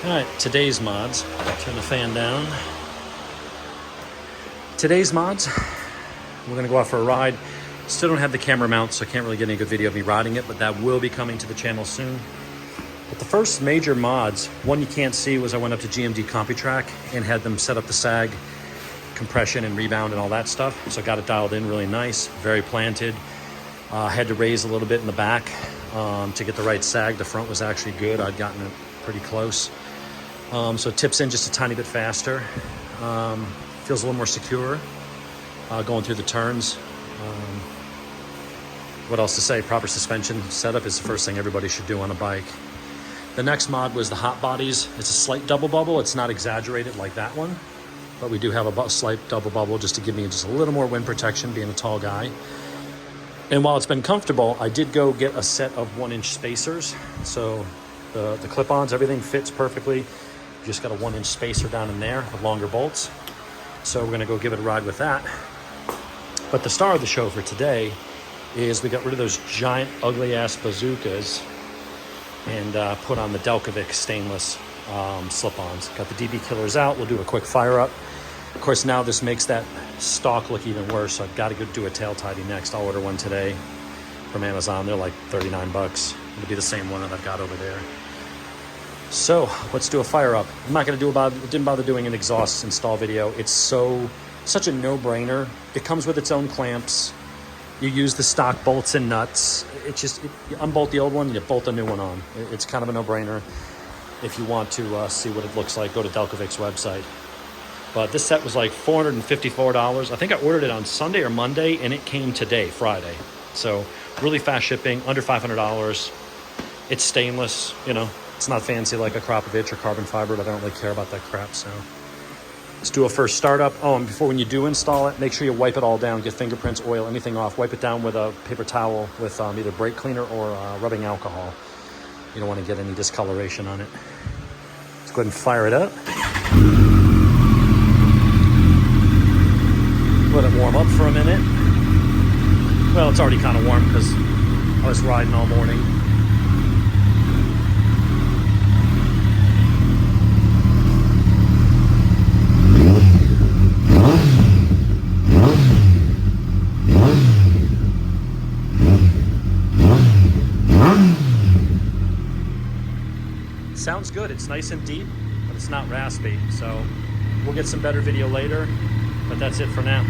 Alright, today's mods. Turn the fan down. Today's mods, we're going to go out for a ride. Still don't have the camera mount, so I can't really get any good video of me riding it, but that will be coming to the channel soon. But the first major mods, one you can't see, was I went up to GMD Computrak and had them set up the sag, compression and rebound and all that stuff. So I got it dialed in really nice, very planted. Had to raise a little bit in the back to get the right sag. The front was actually good. I'd gotten it pretty close. So it tips in just a tiny bit faster. Feels a little more secure going through the turns. What else to say? Proper suspension setup is the first thing everybody should do on a bike. The next mod was the Hotbodies. It's a slight double bubble. It's not exaggerated like that one, but we do have a slight double bubble just to give me just a little more wind protection, being a tall guy. And while it's been comfortable, I did go get a set of 1-inch spacers. So the clip-ons, everything fits perfectly. You just got a 1-inch spacer down in there with longer bolts. So we're gonna go give it a ride with that. But the star of the show for today is we got rid of those giant ugly ass bazookas and put on the Delkavic stainless slip-ons. Got the DB killers out. We'll do a quick fire up. Of course, now this makes that stock look even worse, so I've got to go do a tail tidy next. I'll order one today from Amazon. They're like 39 bucks. It'll be the same one that I've got over there. So let's do a fire up. I'm not going to didn't bother doing an exhaust install video. It's such a no-brainer. It comes with its own clamps. You use the stock bolts and nuts. You unbolt the old one and you bolt the new one on. It's kind of a no-brainer. If you want to see what it looks like, go to Delkavic's website. But this set was like $454. I think I ordered it on Sunday or Monday, and it came today, Friday. So really fast shipping, under $500. It's stainless, you know. It's not fancy like a Kropovich or carbon fiber, but I don't really care about that crap, so. Let's do a first startup. Oh, and before, when you do install it, make sure you wipe it all down, get fingerprints, oil, anything off. Wipe it down with a paper towel with either brake cleaner or rubbing alcohol. You don't want to get any discoloration on it. Let's go ahead and fire it up. Let it warm up for a minute. Well, it's already kind of warm because I was riding all morning. Sounds good. It's nice and deep, but it's not raspy. So we'll get some better video later, but that's it for now.